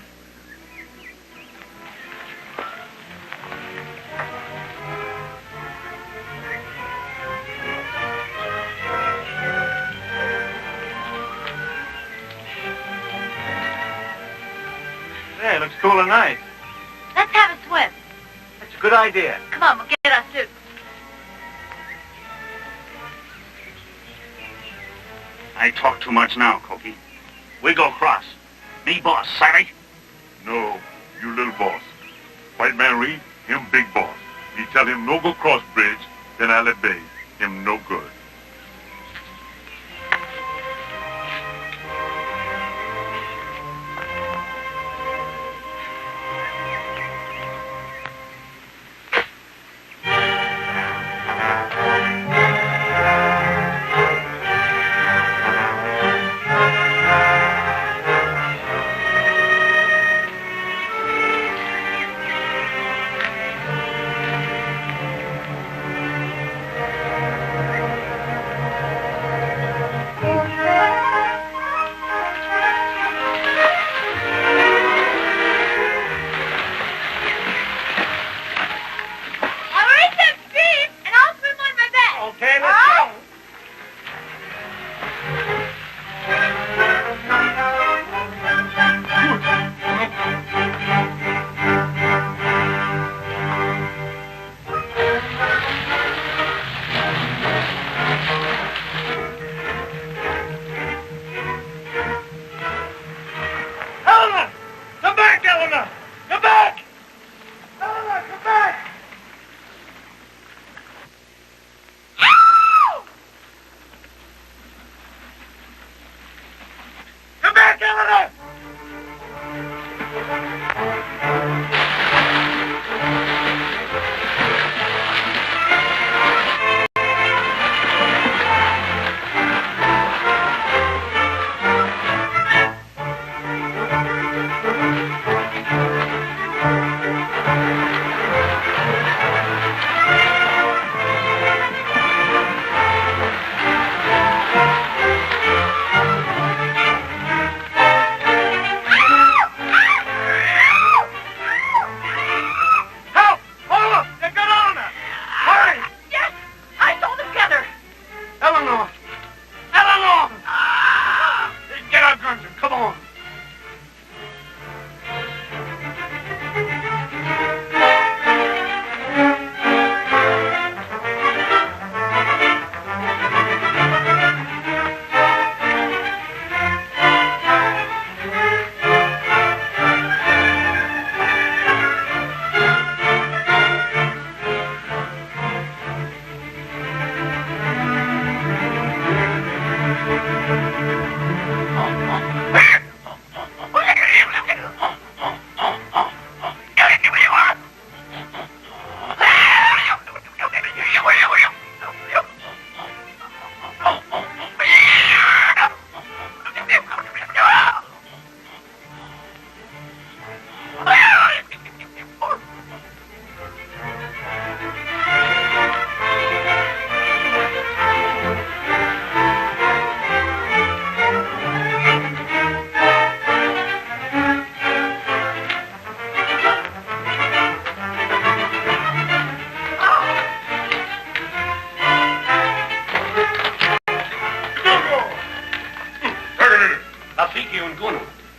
Speaker 14: Hey, looks cool and nice.
Speaker 11: Let's have a swim.
Speaker 14: That's a good idea.
Speaker 11: Come on, we'll get our suits.
Speaker 10: I talk too much now, Cokie. We go cross. Me boss, savvy?
Speaker 16: No, you little boss. White man Reed, him big boss. He tell him no go cross bridge, then I let Bay. Him no good.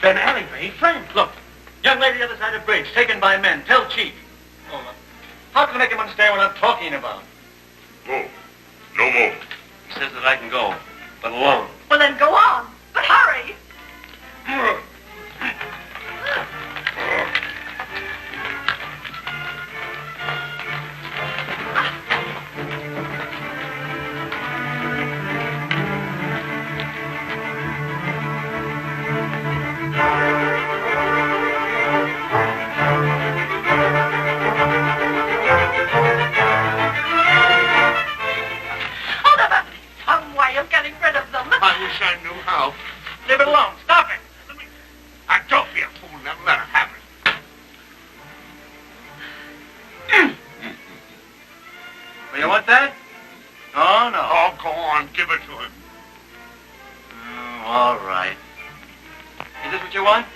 Speaker 14: Ben Alleu Bey, friend. Look, young lady other side of bridge, taken by men. Tell chief. Olaf, how can I make him understand what I'm talking about?
Speaker 16: Go. No more.
Speaker 14: He says that I can go, but alone.
Speaker 6: Well, then go on. But hurry.
Speaker 8: You want that? Oh, no.
Speaker 10: Oh, go on. Give it to him.
Speaker 8: Oh, all right. Is this what you want?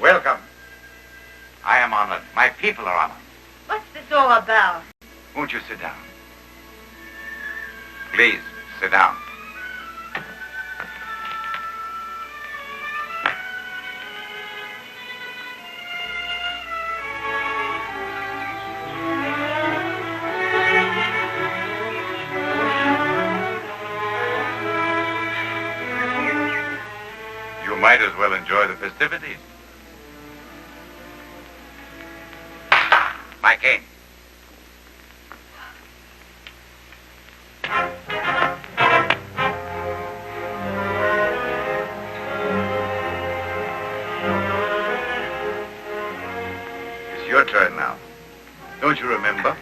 Speaker 15: Welcome. I am honored. My people are honored.
Speaker 6: What's this all about?
Speaker 15: Won't you sit down? Please, sit down. You might as well enjoy the festivities. My cane. you remember?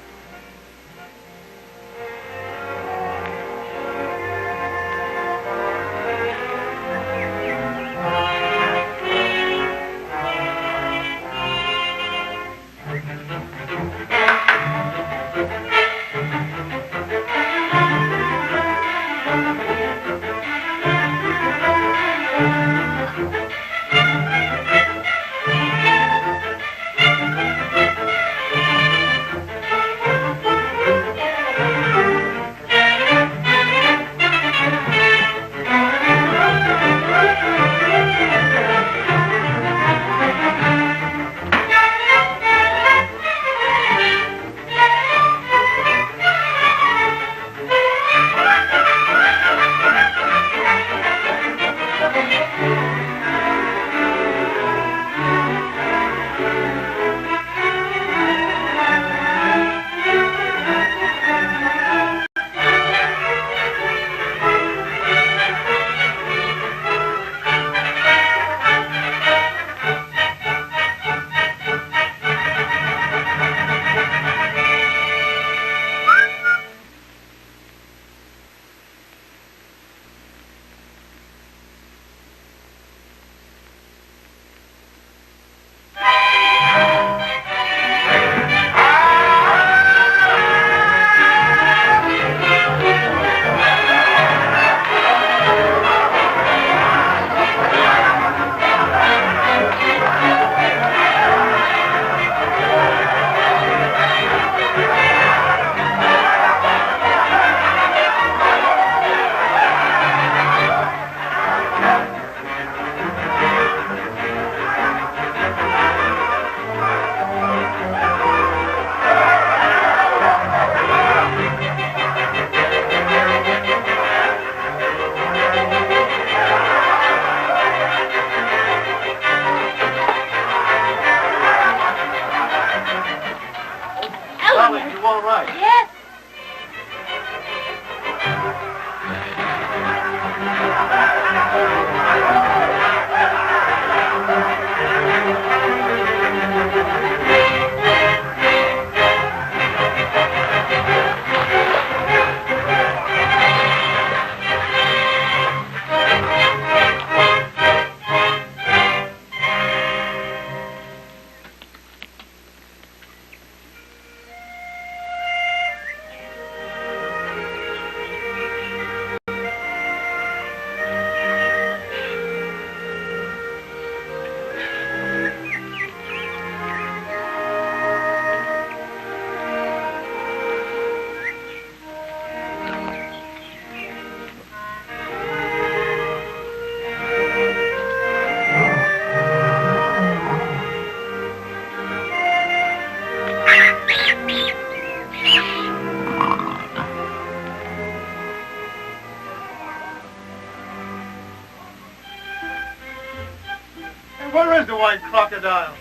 Speaker 14: Where is the white crocodile?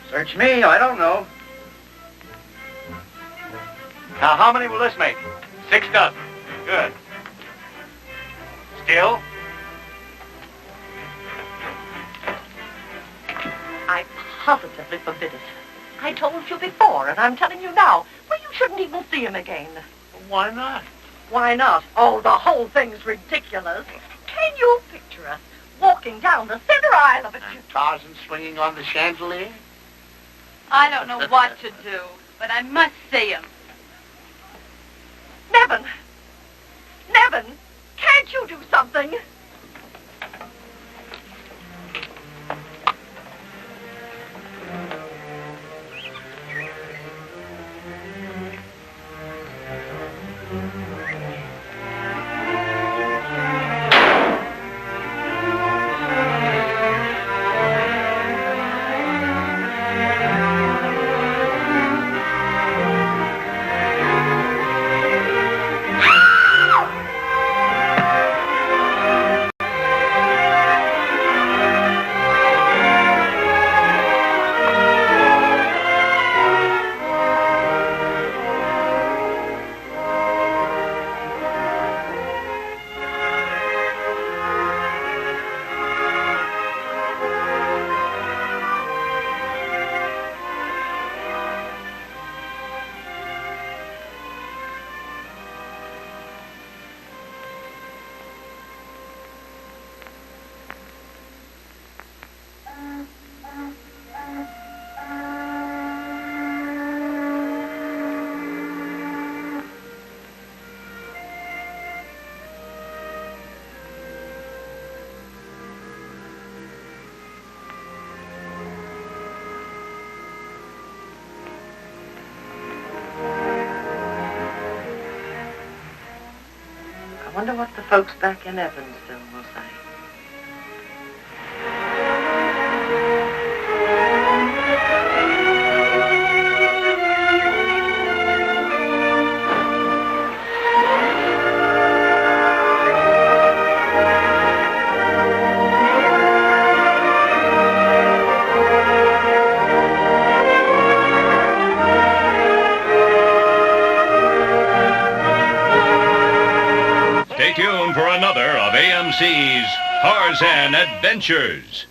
Speaker 15: Search me, I don't know.
Speaker 14: Now, how many will this make? 6 dozen. Good. Still?
Speaker 6: I positively forbid it. I told you before, and I'm telling you now. Well, you shouldn't even see him again.
Speaker 15: Why not?
Speaker 6: Why not? Oh, the whole thing's ridiculous. Can you picture us walking down the center aisle of a...
Speaker 10: And Tarzan swinging on the chandelier?
Speaker 3: I don't know what to do, but I must see him.
Speaker 6: Nevin! Nevin! Can't you do something? wonder what the folks back in Evansville will say.
Speaker 1: Stay tuned for another of AMC's Tarzan Adventures.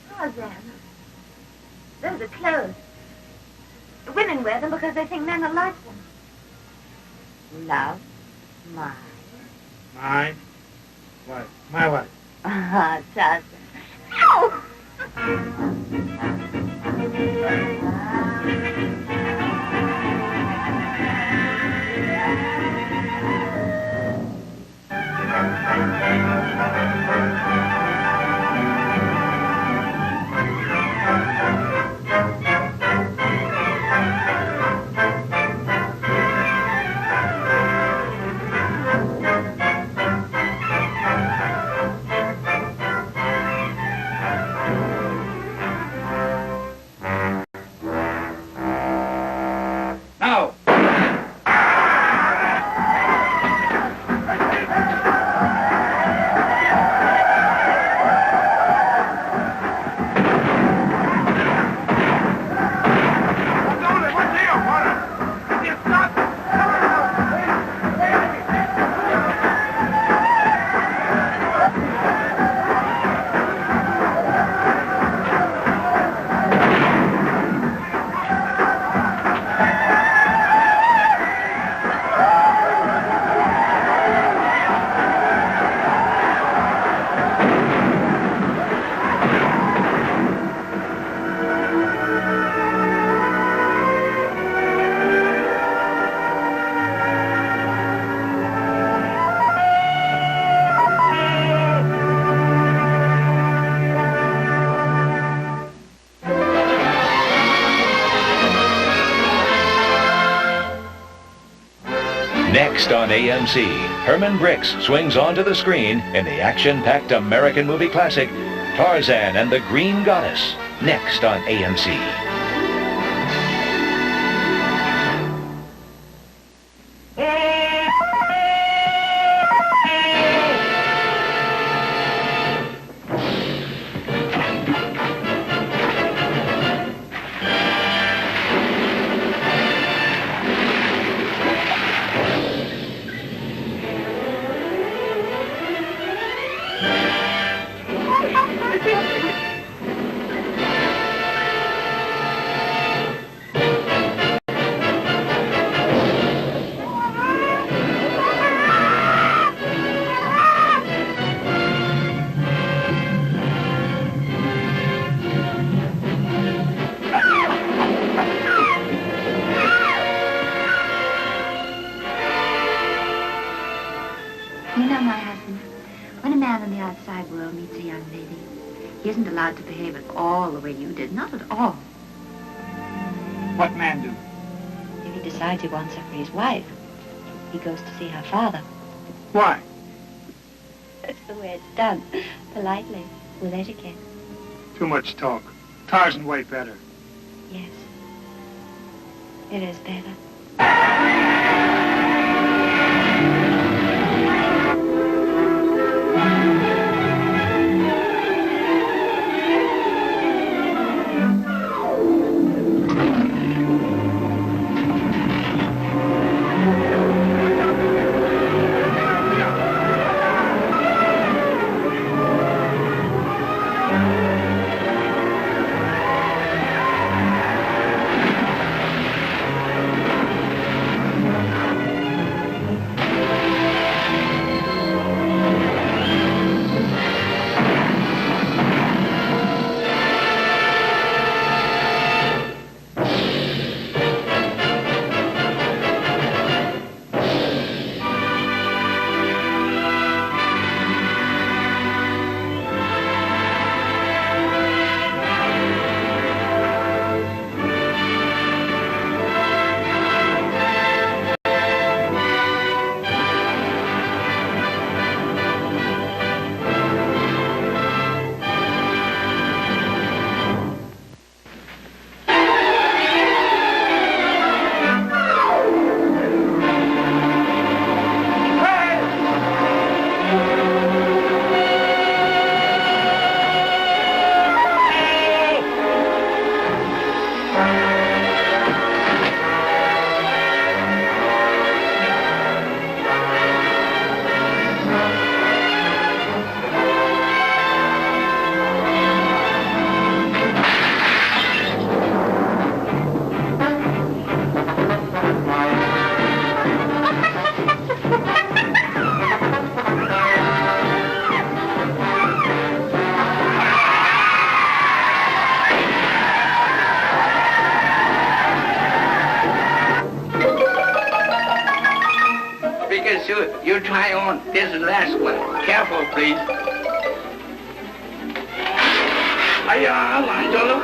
Speaker 11: Tarzan, those are clothes. The women wear them because they think men are like them. Love, mine.
Speaker 17: Mine? What? My what?
Speaker 11: Ah, Tarzan. No!
Speaker 1: Next on AMC, Herman Brix swings onto the screen in the action-packed American movie classic, Tarzan and the Green Goddess. Next on AMC.
Speaker 18: You know, my husband, when a man in the outside world meets a young lady, he isn't allowed to behave at all the way you did. Not at all.
Speaker 17: What man do?
Speaker 18: If he decides he wants her for his wife, he goes to see her father.
Speaker 17: Why?
Speaker 18: the way it's done. Politely, with etiquette.
Speaker 17: Too much talk. Tarzan way better.
Speaker 18: Yes. It is better.
Speaker 19: You try on this last one. Careful, please. Hiya, Angelo.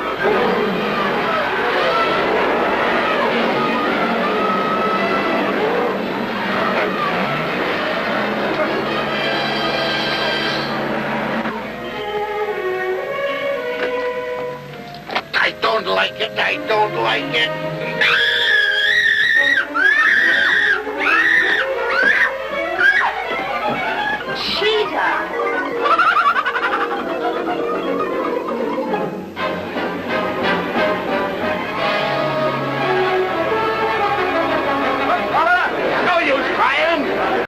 Speaker 10: I don't like it. I don't like it.
Speaker 19: No use crying.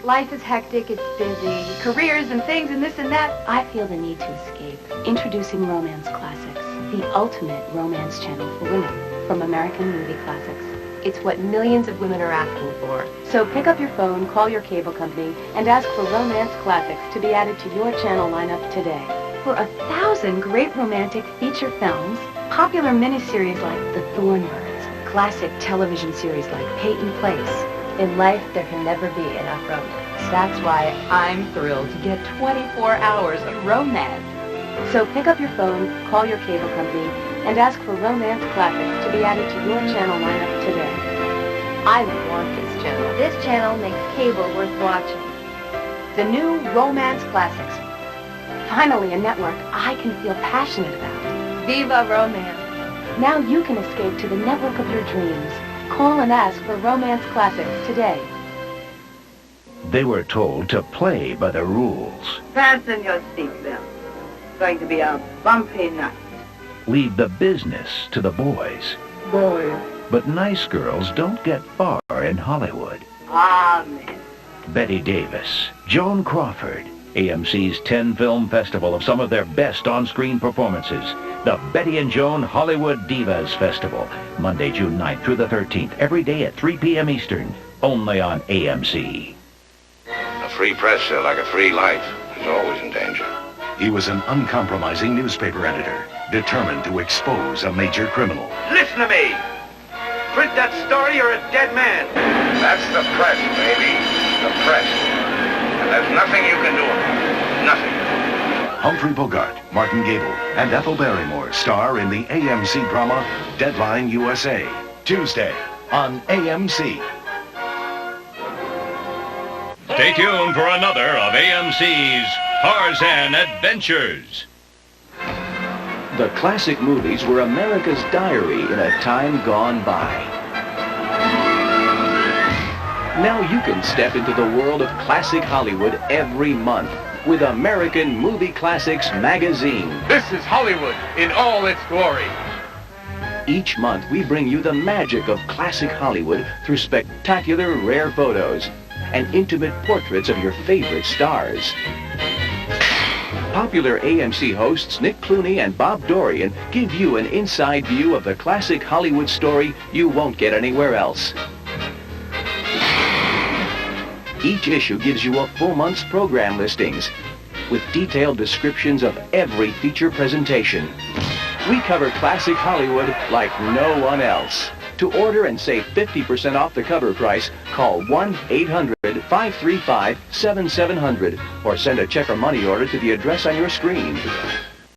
Speaker 20: Life is hectic, it's busy, careers and things and this and that. I feel the need to escape. Introducing Romance Classics, the ultimate romance channel for women from American movie classics. It's what millions of women are asking for. So pick up your phone, call your cable company, and ask for Romance Classics to be added to your channel lineup today. For 1,000 great romantic feature films, popular miniseries like The Thornbirds, classic television series like Peyton Place. In life, there can never be enough romance. That's why I'm thrilled to get 24 hours of romance. So pick up your phone, call your cable company, and ask for Romance Classics to be added to your channel lineup today. I want this channel. This channel makes cable worth watching. The new Romance Classics. Finally, a network I can feel passionate about. Viva Romance. Now you can escape to the network of your dreams. Call and ask for Romance Classics today.
Speaker 1: They were told to play by the rules.
Speaker 3: Fasten your seatbelt. It's going to be a bumpy night.
Speaker 1: Leave the business to the boys.
Speaker 3: Boys.
Speaker 1: But nice girls don't get far in Hollywood.
Speaker 3: Amen.
Speaker 1: Betty Davis, Joan Crawford, AMC's 10-film festival of some of their best on-screen performances. The Betty and Joan Hollywood Divas Festival, Monday, June 9th through the 13th, every day at 3 p.m. Eastern, only on AMC.
Speaker 15: A free press, sir, like a free life, is always in danger.
Speaker 1: He was an uncompromising newspaper editor, determined to expose a major criminal.
Speaker 15: Listen to me! Print that story, you're a dead man. That's the press, baby. The press. And there's nothing you can do about it. Nothing.
Speaker 1: Humphrey Bogart, Martin Gable, and Ethel Barrymore star in the AMC drama Deadline USA. Tuesday on AMC. Stay tuned for another of AMC's Tarzan Adventures.
Speaker 2: The classic movies were America's diary in a time gone by. Now you can step into the world of classic Hollywood every month with American Movie Classics magazine.
Speaker 21: This is Hollywood in all its glory.
Speaker 2: Each month we bring you the magic of classic Hollywood through spectacular rare photos and intimate portraits of your favorite stars. Popular AMC hosts Nick Clooney and Bob Dorian give you an inside view of the classic Hollywood story you won't get anywhere else. Each issue gives you a full month's program listings with detailed descriptions of every feature presentation. We cover classic Hollywood like no one else. To order and save 50% off the cover price, call 1-800-535-7700 or send a check or money order to the address on your screen.